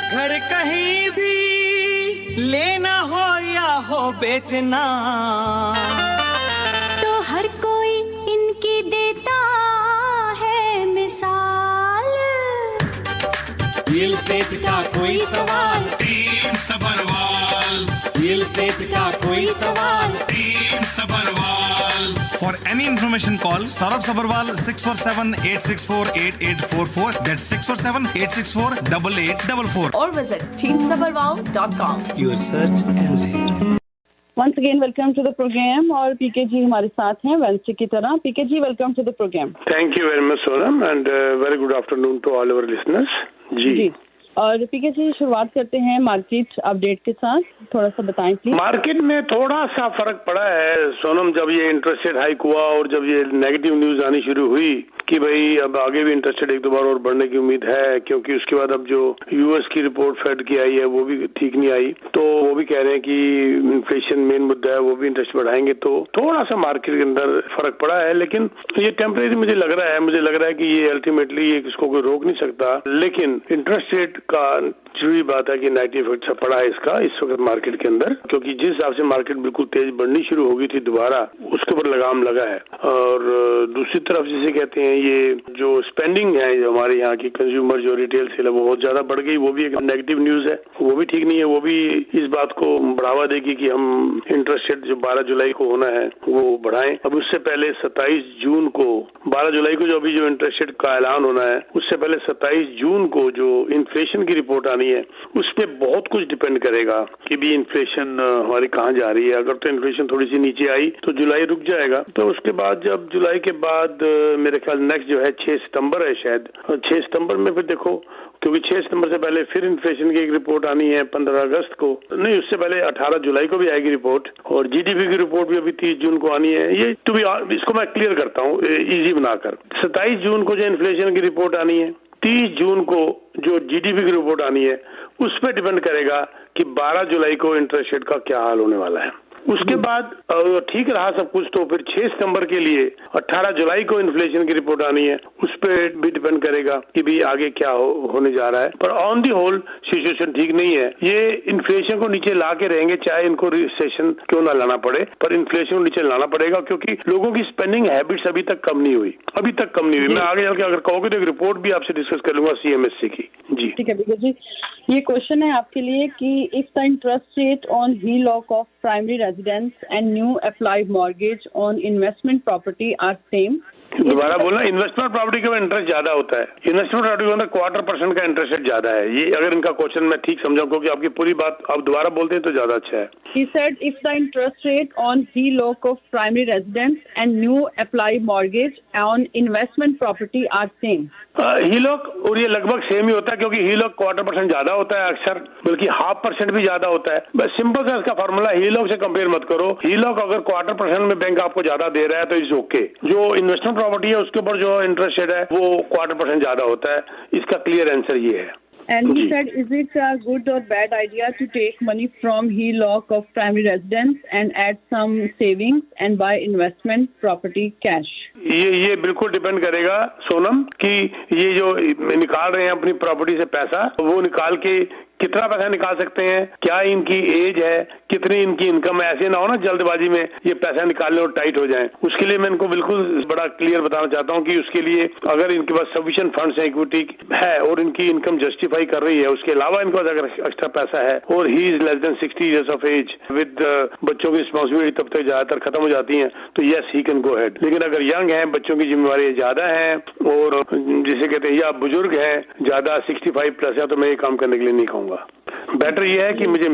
घर कहीं भी लेना हो या हो बेचना, तो हर कोई इनकी देता है मिसाल। रियल एस्टेट का कोई सवाल, टीम सबरवाल। रियल एस्टेट का कोई सवाल, team Sabharwal. For any information, call Saurabh Sabharwal 647-864-8844. That's 647-864-8844. Or visit teamsabharwal.com. your search ends here. Once again, welcome to the program और पीके जी हमारे साथ हैं वेंसडे की तरह। PK ji, welcome to the programme. Thank you very much, Sonam, and very good afternoon to all our listeners. जी। और पीके जी, शुरुआत करते हैं मार्केट अपडेट के साथ, थोड़ा सा बताएं प्लीज। मार्केट में थोड़ा सा फर्क पड़ा है सोनम, जब ये इंटरेस्ट रेट हाइक हुआ और जब ये नेगेटिव न्यूज आनी शुरू हुई कि भाई अब आगे भी इंटरेस्ट रेट एक दो बार और बढ़ने की उम्मीद है, क्योंकि उसके बाद अब जो यूएस की रिपोर्ट फेड की आई है वो भी ठीक नहीं आई, तो वो भी कह रहे हैं कि इन्फ्लेशन मेन मुद्दा है, वो भी इंटरेस्ट बढ़ाएंगे, तो थोड़ा सा मार्केट के अंदर फर्क पड़ा है। लेकिन ये टेम्परेरी मुझे लग रहा है कि ये अल्टीमेटली ये किसको कोई रोक नहीं सकता। लेकिन इंटरेस्ट रेट का जरूरी बात है कि नेगेटिव इफेक्ट सा पड़ा है इसका इस वक्त मार्केट के अंदर, क्योंकि जिस हिसाब से मार्केट बिल्कुल तेज बढ़नी शुरू हो गई थी दोबारा, उसके ऊपर लगाम लगा है। और दूसरी तरफ जिसे कहते हैं ये जो स्पेंडिंग है जो हमारे यहाँ की कंज्यूमर जो रिटेल सेल है वो बहुत ज्यादा बढ़ गई, वो भी एक नेगेटिव न्यूज है, वो भी ठीक नहीं है। वो भी इस बात को बढ़ावा देगी कि हम इंटरेस्ट रेट जो 12 जुलाई को होना है वो बढ़ाएं। अब उससे पहले 27 जून को 12 जुलाई को जो अभी जो इंटरेस्ट रेट का ऐलान होना है, उससे पहले 27 जून को जो इन्फ्लेशन की रिपोर्ट आनी है उस पे बहुत कुछ डिपेंड करेगा कि भी इन्फ्लेशन हमारी कहाँ जा रही है। अगर तो इन्फ्लेशन थोड़ी सी नीचे आई तो जुलाई रुक जाएगा, तो उसके बाद जब जुलाई के बाद मेरे ख्याल नेक्स्ट जो है 6 सितंबर है शायद, 6 सितंबर में फिर देखो, क्योंकि 6 सितंबर से पहले फिर इन्फ्लेशन की एक रिपोर्ट आनी है 15 अगस्त को, नहीं उससे पहले 18 जुलाई को भी आएगी रिपोर्ट, और जीडीपी की रिपोर्ट भी अभी 30 जून को आनी है। ये तो भी इसको मैं क्लियर करता हूँ इजी बनाकर, 27 जून को जो इन्फ्लेशन की रिपोर्ट आनी है, 30 जून को जो जीडीपी की रिपोर्ट आनी है, उस पर डिपेंड करेगा कि 12 जुलाई को इंटरेस्ट रेट का क्या हाल होने वाला है। उसके बाद ठीक रहा सब कुछ तो फिर 6 सितंबर के लिए 18 जुलाई को इन्फ्लेशन की रिपोर्ट आनी है, उस पर भी डिपेंड करेगा कि भी आगे क्या होने जा रहा है। पर ऑन दी होल सिचुएशन ठीक नहीं है। ये इन्फ्लेशन को नीचे ला के रहेंगे चाहे इनको रिसेशन क्यों ना लाना पड़े, पर इन्फ्लेशन को नीचे लाना पड़ेगा, क्योंकि लोगों की स्पेंडिंग हैबिट्स अभी तक कम नहीं हुई, अभी तक कम नहीं हुई। मैं आगे चल के अगर कहोगे तो एक रिपोर्ट भी आपसे डिस्कस कर लूंगा सीएमएससी की। जी ठीक है विजय जी, ये क्वेश्चन है आपके लिए कि if the interest rate on HELOC of primary residence and new applied mortgage on investment property are same. दोबारा बोलना, इन्वेस्टमेंट प्रॉपर्टी का इंटरेस्ट ज्यादा होता है, इन्वेस्टमेंट प्रॉपर्टी के अंदर 1/4% का इंटरेस्ट रेट ज्यादा है। ये अगर इनका क्वेश्चन मैं ठीक समझाऊं, क्योंकि आपकी पूरी बात आप दोबारा बोलते हैं तो ज्यादा अच्छा है। He said if the interest rate on HELOC of primary residence and new applied mortgage on investment property are same. HELOC और ये लगभग सेम ही होता है, क्योंकि HELOC 1/4% ज्यादा होता है अक्सर, बल्कि 0.5% भी ज्यादा होता है। बस सिंपल सा इसका फॉर्मूला, HELOC से कंपेयर मत करो। HELOC अगर 1/4% में बैंक आपको ज्यादा दे रहा है तो इज ओके। जो इन्वेस्टमेंट प्रॉपर्टी है उसके ऊपर जो इंटरेस्ट रेट है वो 1/4% ज्यादा होता है। इसका क्लियर आंसर ये है। And he said, is it a good or bad idea to take money from HELOC of primary residence and add some savings and buy investment property cash? ये बिल्कुल डिपेंड करेगा सोनम कि ये जो निकाल रहे हैं अपनी प्रॉपर्टी से पैसा, वो निकाल के कितना पैसा निकाल सकते हैं, क्या इनकी एज है, कितनी इनकी इनकम है। ऐसे ना हो ना जल्दबाजी में ये पैसा निकालने और टाइट हो जाए। उसके लिए मैं इनको बिल्कुल बड़ा क्लियर बताना चाहता हूँ कि उसके लिए अगर इनके पास सफिशिएंट फंड्स है, इक्विटी है और इनकी इनकम जस्टिफाई कर रही है, उसके अलावा इनके पास अगर एक्स्ट्रा पैसा है और he is less than 60 years of age with बच्चों की रिस्पॉन्सिबिलिटी तब तक ज्यादातर खत्म हो जाती है, तो yes he can go head. लेकिन अगर यंग है, बच्चों की जिम्मेवारी ज्यादा है और जिसे कहते हैं या बुजुर्ग है ज्यादा 65 प्लस है, तो मैं ये काम करने के लिए नहीं कहूँगा। बेटर ये है कि मुझे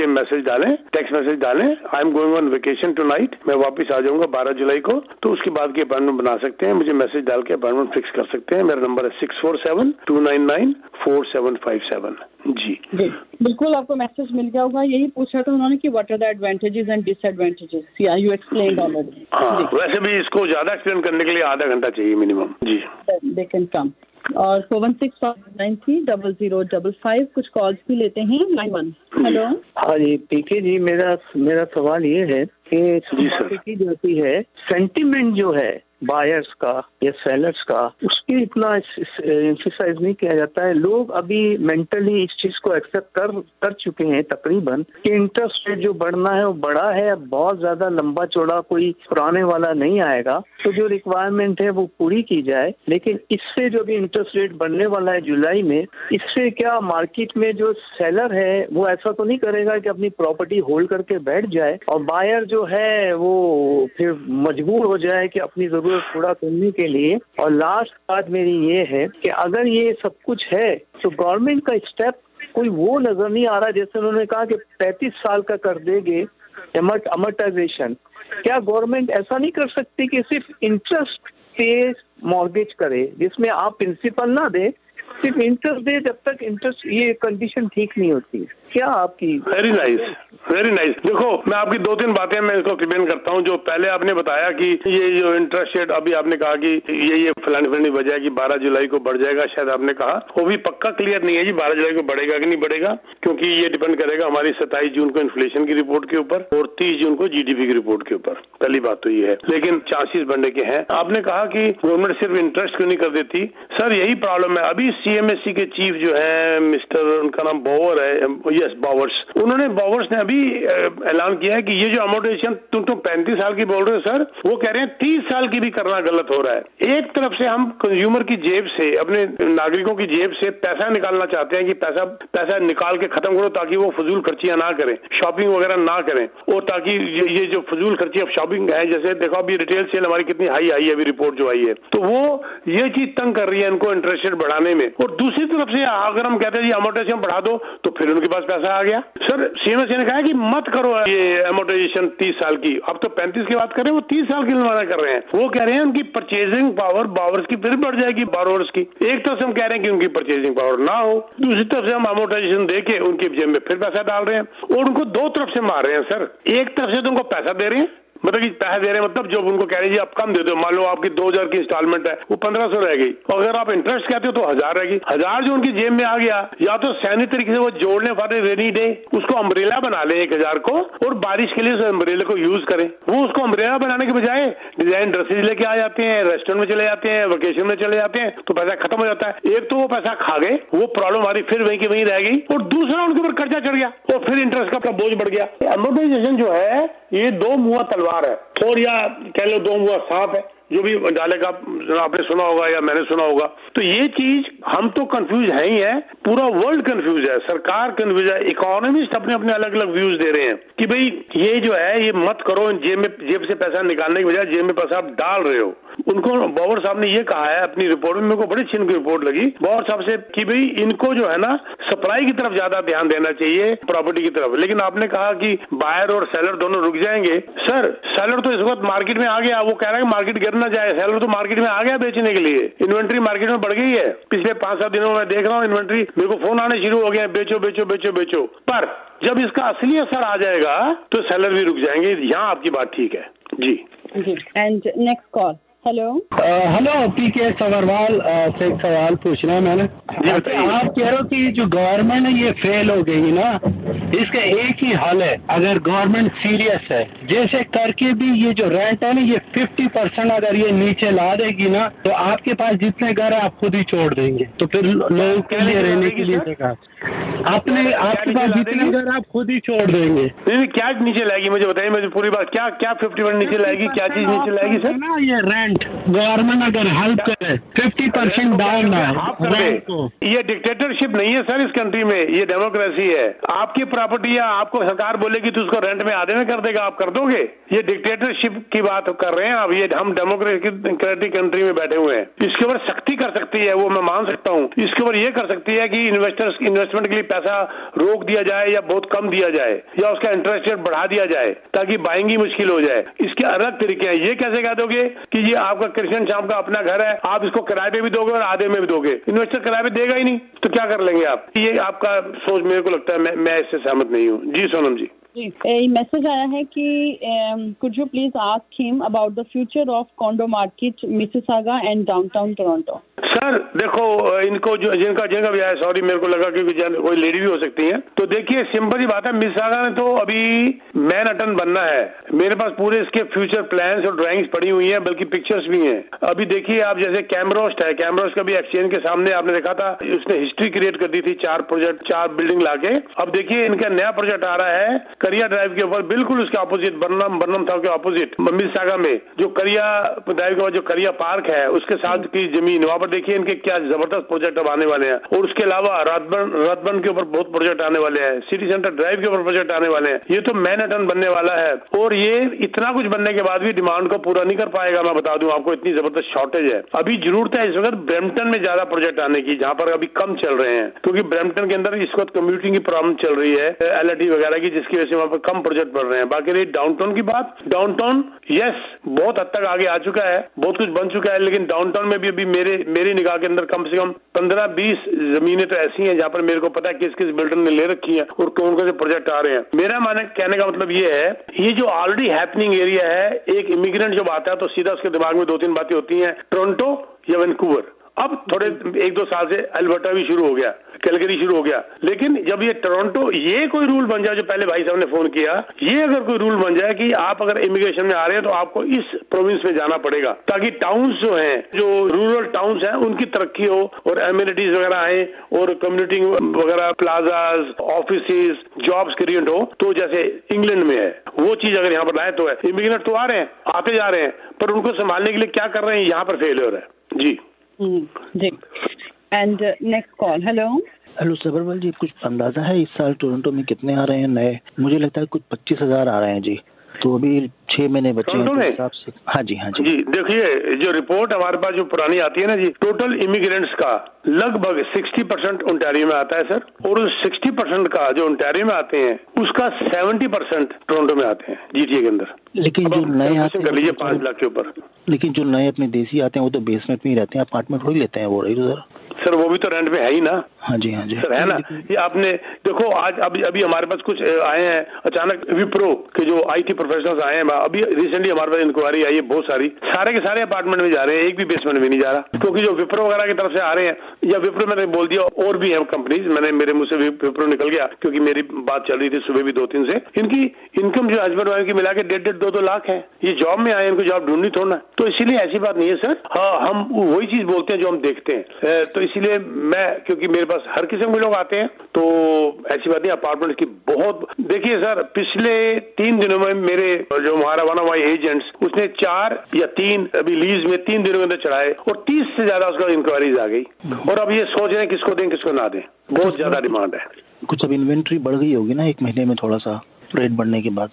मैसेज डालें, टेक्स्ट मैसेज डालें, I am going on vacation tonight, मैं वापस आ जाऊंगा 12 जुलाई को, तो उसके बाद की अपॉइंटमेंट बना सकते हैं, मुझे मैसेज डाल के अपॉइंटमेंट फिक्स कर सकते हैं। मेरा नंबर है 647-299-4757। जी बिल्कुल, आपको मैसेज मिल गया होगा। यही पूछा था उन्होंने कि what are the advantages and disadvantages. या यू एक्सप्लेन्ड ऑलरेडी। हाँ, वैसे भी इसको ज्यादा एक्सप्लेन करने के लिए आधा घंटा चाहिए minimum. Ji they can come. और 416-593-0055 कुछ कॉल्स भी लेते हैं। लाइन 1। हेलो। हाँ जी पीके जी, मेरा सवाल ये है कि की जाती है सेंटिमेंट जो है बायर्स का या सेलर्स का, उसकी इतना एम्फसाइज नहीं किया जाता है। लोग अभी मेंटली इस चीज को एक्सेप्ट कर चुके हैं तकरीबन कि इंटरेस्ट रेट जो बढ़ना है वो बढ़ा है, बहुत ज्यादा लंबा चौड़ा कोई पुराने वाला नहीं आएगा। तो जो रिक्वायरमेंट है वो पूरी की जाए, लेकिन इससे जो भी इंटरेस्ट रेट बढ़ने वाला है जुलाई में, इससे क्या मार्केट में जो सेलर है वो ऐसा तो नहीं करेगा कि अपनी प्रॉपर्टी होल्ड करके बैठ जाए और बायर जो है वो फिर मजबूर हो जाए कि अपनी जरूरत पूरा करने के लिए। और लास्ट बात मेरी ये है कि अगर ये सब कुछ है तो गवर्नमेंट का स्टेप कोई वो नजर नहीं आ रहा, जैसे उन्होंने कहा कि 35 साल का कर देंगे अमर्टाइजेशन। क्या गवर्नमेंट ऐसा नहीं कर सकती कि सिर्फ इंटरेस्ट पे मॉर्गेज करे, जिसमें आप प्रिंसिपल ना दे, सिर्फ इंटरेस्ट दे जब तक इंटरेस्ट ये कंडीशन ठीक नहीं होती? क्या आपकी वेरी नाइस। देखो मैं आपकी 2-3 बातें मैं इसको क्लियर करता हूँ। जो पहले आपने बताया कि ये जो इंटरेस्ट रेट अभी आपने कहा कि ये फलानी वजह है कि 12 जुलाई को बढ़ जाएगा, शायद आपने कहा, वो भी पक्का क्लियर नहीं है जी 12 जुलाई को बढ़ेगा कि नहीं बढ़ेगा, क्योंकि ये डिपेंड करेगा हमारी 27 जून को इन्फ्लेशन की रिपोर्ट के ऊपर और 30 जून को जीडीपी की रिपोर्ट के ऊपर। पहली बात तो ये है, लेकिन चांसेस बढ़ने के हैं। आपने कहा कि गवर्नमेंट सिर्फ इंटरेस्ट क्यों नहीं कर देती? सर यही प्रॉब्लम है। अभी सीएमएससी के चीफ जो है मिस्टर, उनका नाम बावर है, बावर्स, उन्होंने बावर्स ने अभी ऐलान किया है कि ये जो अमोर्टाइजेशन तुम 35 साल की बोल रहे हो सर, वो कह रहे हैं 30 साल की भी करना गलत हो रहा है। एक तरफ से हम कंज्यूमर की जेब से, अपने नागरिकों की जेब से पैसा निकालना चाहते हैं कि पैसा निकाल के खत्म करो ताकि वो फजूल खर्चियां ना करें, शॉपिंग वगैरह ना करें, और ताकि ये जो फजूल खर्ची अब शॉपिंग है, जैसे देखो अभी रिटेल सेल हमारी कितनी हाई आई है, अभी रिपोर्ट जो आई है, तो वो ये चीज तंग कर रही है इनको इंटरेस्ट रेट बढ़ाने में। और दूसरी तरफ से अगर हम कहते हैं जी अमोर्टाइजेशन बढ़ा दो, तो फिर उनके पास पैसा आ गया। सर सीएमएससी ने कहा कि मत करो ये अमोर्टाइजेशन 30 साल की, अब तो 35 की बात कर रहे हैं, वो 30 साल की निर्माण कर रहे हैं। वो कह रहे हैं उनकी परचेजिंग पावर बावर्स की फिर बढ़ जाएगी, बारोवर्स की। एक तरफ से हम कह रहे हैं कि उनकी परचेजिंग पावर ना हो, दूसरी तरफ से हम अमोर्टाइजेशन देके उनकी जेब में फिर पैसा डाल रहे हैं और उनको दो तरफ से मार रहे हैं सर। एक तरफ से तो उनको पैसा दे रहे हैं, मतलब कि पैसे दे रहे हैं, मतलब जो उनको कह रहे हैं जी आप कम दे दो, मान लो आपकी 2000 की इंस्टॉलमेंट है, वो 1500 रह गई, और अगर आप इंटरेस्ट कहते हो तो 1000 रहेगी। 1000 जो उनकी जेब में आ गया, या तो सैन्य तरीके से वो जोड़ने वाले रेनी डे उसको अम्ब्रेला बना ले 1000 को, और बारिश के लिए उस अम्ब्रेला को यूज करें। वो उसको अम्ब्रेला बनाने के बजाय डिजाइन ड्रेसेज लेके आ जाते हैं, रेस्टोरेंट में चले जाते हैं, वेकेशन में चले जाते हैं, तो पैसा खत्म हो जाता है। एक तो वो पैसा खा गए, वो प्रॉब्लम हमारी फिर वहीं की वहीं रह गई, और दूसरा उनके ऊपर कर्जा चढ़ गया और फिर इंटरेस्ट का बोझ बढ़ गया। अमोर्टाइजेशन जो है ये दो मुंहा तलवार है, और या कह लो दो मुंहा सांप है, जो भी डालेगा आपने सुना होगा या मैंने सुना होगा। तो ये चीज हम तो कंफ्यूज है ही है, पूरा वर्ल्ड कंफ्यूज है, सरकार कंफ्यूज है, इकोनॉमिस्ट अपने अपने अलग अलग व्यूज दे रहे हैं कि भाई ये जो है ये मत करो, जेब से पैसा निकालने की बजाय जेब में पैसा आप डाल रहे हो। उनको बावर साहब ने ये कहा है अपनी रिपोर्ट में, मेरे को बड़ी अच्छी इनकी रिपोर्ट लगी बावर साहब से, कि भाई इनको जो है ना सप्लाई की तरफ ज्यादा ध्यान देना चाहिए प्रॉपर्टी की तरफ। लेकिन आपने कहा कि बायर और सेलर दोनों रुक जाएंगे। सर सेलर तो इस वक्त मार्केट में आ गया, वो कह रहा है मार्केट गिर ना जाए, सेलर तो मार्केट में आ गया बेचने के लिए। इन्वेंट्री मार्केट में बढ़ गई है, पिछले 5-7 दिनों में देख रहा हूँ इन्वेंट्री, मेरे को फोन आने शुरू हो गए, बेचो बेचो बेचो बेचो। पर जब इसका असली असर आ जाएगा तो सेलर भी रुक जाएंगे। यहाँ आपकी बात ठीक है जी। And next call. Hello hello PK Sabharwal से एक सवाल पूछना है मैंने। आप कह रहे हो कि जो गवर्नमेंट है ये फेल हो गई ना, इसका एक ही हल है, अगर गवर्नमेंट सीरियस है, जैसे करके भी ये जो रेंट है ना ये 50% अगर ये नीचे ला देगी ना, तो आपके पास जितने घर है आप खुद ही छोड़ देंगे, तो फिर लोगों के लिए रहने के लिए जगह आपके पास जितने घर आप खुद ही छोड़ देंगे। नहीं क्या नीचे लाएगी मुझे बताइए, मुझे पूरी बात, क्या 50% नीचे लाएगी, क्या चीज नीचे लाएगी सर? ना ये रेंट गवर्नमेंट अगर हेल्प करे 50% डाउन है को। ये डिक्टेटरशिप नहीं है सर इस कंट्री में, ये डेमोक्रेसी है। आपकी प्रॉपर्टी या आपको सरकार बोलेगी तो उसको रेंट में आधे में कर देगा, आप कर दोगे? ये डिक्टेटरशिप की बात कर रहे हैं आप, ये हम डेमोक्रेटिक कंट्री में बैठे हुए हैं। इसके ऊपर सख्ती कर सकती है, वो मैं मान सकता हूँ। इसके ऊपर ये कर सकती है कि इन्वेस्टमेंट के लिए पैसा रोक दिया जाए या बहुत कम दिया जाए, या उसका इंटरेस्ट रेट बढ़ा दिया जाए ताकि बाइंग मुश्किल हो जाए। इसके अलग तरीके हैं। ये कैसे कह दोगे कि ये आपका कृष्ण श्याम का अपना घर है, आप इसको किराए पे भी दोगे और आधे में भी दोगे? इन्वेस्टर किराए पे देगा ही नहीं, तो क्या कर लेंगे आप? ये आपका सोच मेरे को लगता है मैं इससे सहमत नहीं हूँ जी। सोनम जी जी, मैसेज आया है कि could you please ask him about the future of condor market Mississauga and downtown Toronto. Sir देखो, इनको जो जिनका भी आया, सॉरी मेरे को लगा कि कोई लेडी भी हो सकती है। तो देखिए सिंपल सी बात है, मिसिसागा में तो अभी मैनहट्टन बनना है। मेरे पास पूरे इसके फ्यूचर प्लान्स और ड्राइंग्स पड़ी हुई हैं, बल्कि पिक्चर्स भी हैं। अभी देखिए आप, जैसे कैमरोस्ट है, कैमरोस्ट का भी एक्सचेंज के सामने आपने देखा था, उसने हिस्ट्री क्रिएट कर दी थी, 4 प्रोजेक्ट 4 बिल्डिंग लाके। अब देखिए इनका नया प्रोजेक्ट आ रहा है करिया ड्राइव के ऊपर, बिल्कुल उसके ऑपोजिट, बर्नम टाउन के ऑपोजिट मिसिसागा में जो करिया ड्राइव के बाद जो करिया पार्क है उसके साथ की जमीन, वहां पर देखिए इनके क्या जबरदस्त प्रोजेक्ट अब आने वाले हैं। और उसके अलावा रातबन के ऊपर बहुत प्रोजेक्ट आने वाले हैं, सिटी सेंटर ड्राइव के ऊपर प्रोजेक्ट आने वाले हैं। ये तो मैनहट्टन बनने वाला है, और ये इतना कुछ बनने के बाद भी डिमांड को पूरा नहीं कर पाएगा। मैं बता दूं आपको, इतनी जबरदस्त शॉर्टेज है। अभी जरूरत है इस वक्त ब्रैम्पटन में ज्यादा प्रोजेक्ट आने की, जहां पर अभी कम चल रहे हैं, क्योंकि ब्रैम्पटन के अंदर इस वक्त कम्यूटिंग की प्रॉब्लम चल रही है, LRT वगैरह की, जिसकी वजह से वहां पर कम प्रोजेक्ट बढ़ रहे हैं। बाकी रही डाउनटाउन की बात, डाउनटाउन यस बहुत हद तक आगे आ चुका है, बहुत कुछ बन चुका है, लेकिन डाउनटाउन में भी अभी मेरी निगाह के अंदर कम से कम 15-20 जमीनें तो ऐसी हैं जहां पर मेरे को पता है किस किस बिल्डर ने ले रखी है और कौन कौन से प्रोजेक्ट आ रहे हैं। मेरा कहने का मतलब ये है, ये जो ऑलरेडी हैपनिंग एरिया है, एक इमिग्रेंट जब आता है तो सीधा उसके दिमाग में 2-3 बातें होती हैं, टोरंटो या वैंकूवर। अब थोड़े 1-2 साल से अल्बर्टा भी शुरू हो गया, कैलगरी शुरू हो गया, लेकिन जब ये टोरंटो, ये कोई रूल बन जाए, जो पहले भाई साहब ने फोन किया, ये अगर कोई रूल बन जाए कि आप अगर इमिग्रेशन में आ रहे हैं तो आपको इस प्रोविंस में जाना पड़ेगा, ताकि टाउन्स जो हैं, जो रूरल टाउन्स हैं, उनकी तरक्की हो और एमिनिटीज वगैरह आए और कम्युनिटी वगैरह, प्लाजाज, ऑफिस, जॉब्स क्रिएट हो, तो जैसे इंग्लैंड में है वो चीज अगर यहाँ पर लाए तो है। इमिग्रेंट तो आ रहे हैं, आते जा रहे हैं, पर उनको संभालने के लिए क्या कर रहे हैं, यहाँ पर फेल हो रहा है। जी जी। And next call. Hello Sabharwal ji, कुछ अंदाजा है इस साल टोरंटो में कितने आ रहे हैं नए? मुझे लगता है कुछ 25,000 आ रहे हैं जी। तो अभी 6 महीने बचे हैं तो हिसाब से। हाँ जी जी देखिए, जो रिपोर्ट हमारे पास जो पुरानी आती है ना जी, टोटल इमिग्रेंट्स का लगभग 60% ओंटारियो में आता है सर, और उस 60% का जो ओंटारियो में आते हैं उसका 70% टोरंटो में आते हैं, GTA के अंदर। लेकिन जो नए आते हैं, कर लीजिए 5 लाख के ऊपर, लेकिन जो नए अपने देसी आते हैं वो तो बेसमेंट में ही रहते हैं, अपार्टमेंट थोड़ी लेते हैं वो, रही सर वो भी तो रेंट में है ही ना। हाँ जी सर है ना। ये आपने देखो, आज अभी हमारे पास कुछ आए हैं अचानक, विप्रो के जो IT प्रोफेशनल्स आए हैं, अभी रिसेंटली हमारे पास इंक्वायरी आई है बहुत सारी, सारे के सारे अपार्टमेंट में जा रहे हैं, एक भी बेसमेंट में नहीं जा रहा, क्योंकि जो विप्रो वगैरह की तरफ से आ रहे हैं, या विप्रो मैंने बोल दिया, और भी है कंपनीज, मेरे मुंह से विप्रो निकल गया क्योंकि मेरी बात चल रही थी सुबह भी 2-3 से। इनकी इनकम जो हस्बैंड वाइफ की मिला के 1.5-2 लाख है। ये जॉब में आए, इनको जॉब ढूंढनी थोड़ा, तो इसीलिए ऐसी बात नहीं है सर। हाँ, हम वही चीज बोलते हैं जो हम देखते हैं, तो इसीलिए मैं, क्योंकि मेरे पास हर किस्म के लोग आते हैं, तो ऐसी बात नहीं। अपार्टमेंट की बहुत, देखिए सर, पिछले 3 दिनों में मेरे जो हमारा वन ऑफ माई एजेंट्स, उसने 4 या 3 अभी लीज में 3 दिनों के अंदर चढ़ाए, और 30 से ज्यादा उसका इंक्वायरीज आ गई, और अब ये सोच रहे हैं किसको दें किसको ना दें, बहुत ज्यादा डिमांड है। कुछ अब इन्वेंट्री बढ़ गई होगी ना 1 महीने में, थोड़ा सा रेट बढ़ने के बाद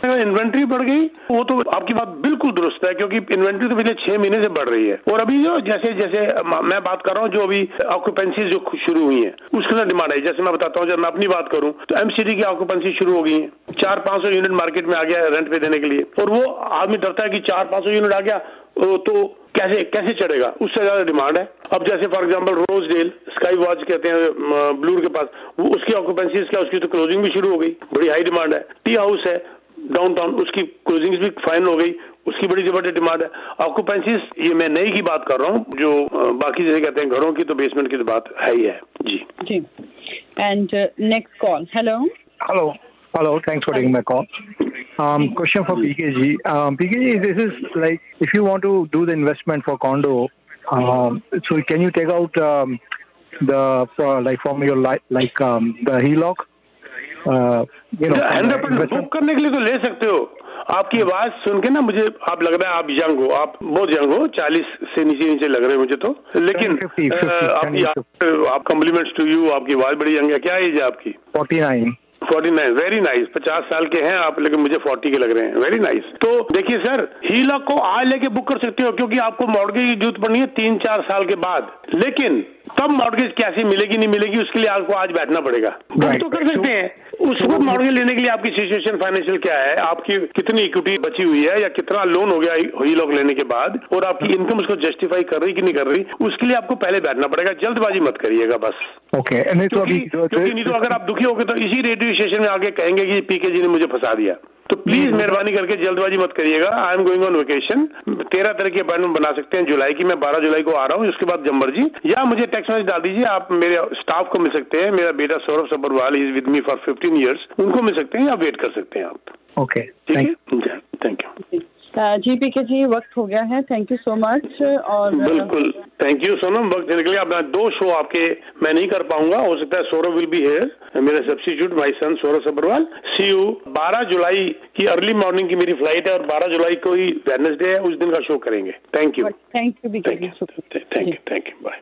इन्वेंट्री बढ़ गई, वो तो आपकी बात बिल्कुल दुरुस्त है, क्योंकि इन्वेंट्री तो पिछले 6 महीने से बढ़ रही है। और अभी जो जैसे मैं बात कर रहा हूँ, जो अभी ऑक्यूपेंसी जो शुरू हुई है उसके लिए डिमांड है। जैसे मैं बताता हूँ, जब मैं अपनी बात करूँ तो MCD की ऑक्यूपेंसी शुरू हो गई है, 400-500 यूनिट मार्केट में आ गया है रेंट पे देने के लिए, और वो आदमी डरता है कि 400-500 यूनिट आ गया तो कैसे चढ़ेगा, उससे ज्यादा डिमांड है। अब जैसे फॉर एग्जांपल रोजडेल, स्काई वॉच कहते हैं ब्लूर के पास, वो उसकी ऑक्यूपेंसी क्या, उसकी तो क्लोजिंग भी शुरू हो गई, बड़ी हाई डिमांड है। टी हाउस है डाउनटाउन, उसकी क्लोजिंग भी फाइन हो गई, उसकी बड़ी जबरदस्त डिमांड है। ऑक्यूपेंसीज, ये मैं नई की बात कर रहा हूँ, जो बाकी जैसे कहते हैं घरों की, तो बेसमेंट की तो बात है ही है जी। And next call. Hello, thanks for taking my call. Question for PKG. PKG, this is like, if you want to do the investment for condo, so can you take out from your the HELOC? 100% book करने के लिए तो ले सकते हो। आपकी आवाज सुन के ना मुझे आप लग रहा है आप यंग हो, आप बहुत यंग हो, 40 से नीचे लग रहे हैं मुझे तो, लेकिन 50, आप कॉम्प्लीमेंट्स टू यू, आपकी आवाज बड़ी यंग है। क्या एज है आपकी? 49। Very nice. 50 साल के हैं आप, लेकिन मुझे 40 के लग रहे हैं। Very nice. तो देखिए सर, HELOC को आज लेके बुक कर सकते हो, क्योंकि आपको मॉर्गेज की जरूरत पड़नी है 3-4 साल के बाद, लेकिन तब मॉर्गेज कैसे मिलेगी नहीं मिलेगी उसके लिए आपको आज बैठना पड़ेगा। बुक तो कर सकते हैं, उसको मॉर्गेज लेने के लिए आपकी सिचुएशन फाइनेंशियल क्या है, आपकी कितनी इक्विटी बची हुई है या कितना लोन हो गया हीलॉक लेने के बाद, और आपकी इनकम उसको जस्टिफाई कर रही कि नहीं कर रही, उसके लिए आपको पहले बैठना पड़ेगा। जल्दबाजी मत करिएगा बस। ओके, नहीं तो अगर आप दुखी होगे तो इसी रेडियो स्टेशन में आके कहेंगे कि पीके जी ने मुझे फंसा दिया। तो प्लीज मेहरबानी करके जल्दबाजी मत करिएगा। I am going on vacation. 13 तारीख की अपॉइंटमेंट बना सकते हैं जुलाई की, मैं 12 जुलाई को आ रहा हूँ, उसके बाद जब मर्जी, या मुझे टेक्स्ट मैसेज डाल दीजिए। आप मेरे स्टाफ को मिल सकते हैं, मेरा बेटा Saurabh Sabharwal is with me for 15 years, उनको मिल सकते हैं या वेट कर सकते हैं आप। ओके, ठीक है, थैंक यू जी पीके जी, वक्त हो गया है, थैंक यू सो मच। और बिल्कुल थैंक यू सोनम, वक्त देने के लिए। अब 2 शो आपके मैं नहीं कर पाऊंगा, हो सकता है सौरभ विल बी हियर, मेरा substitute my son Saurabh Sabharwal. See you. 12 जुलाई की अर्ली मॉर्निंग की मेरी फ्लाइट है और 12 जुलाई को ही वेडनेसडे है, उस दिन का शो करेंगे। Thank you thank you PK ji, thank you, bye.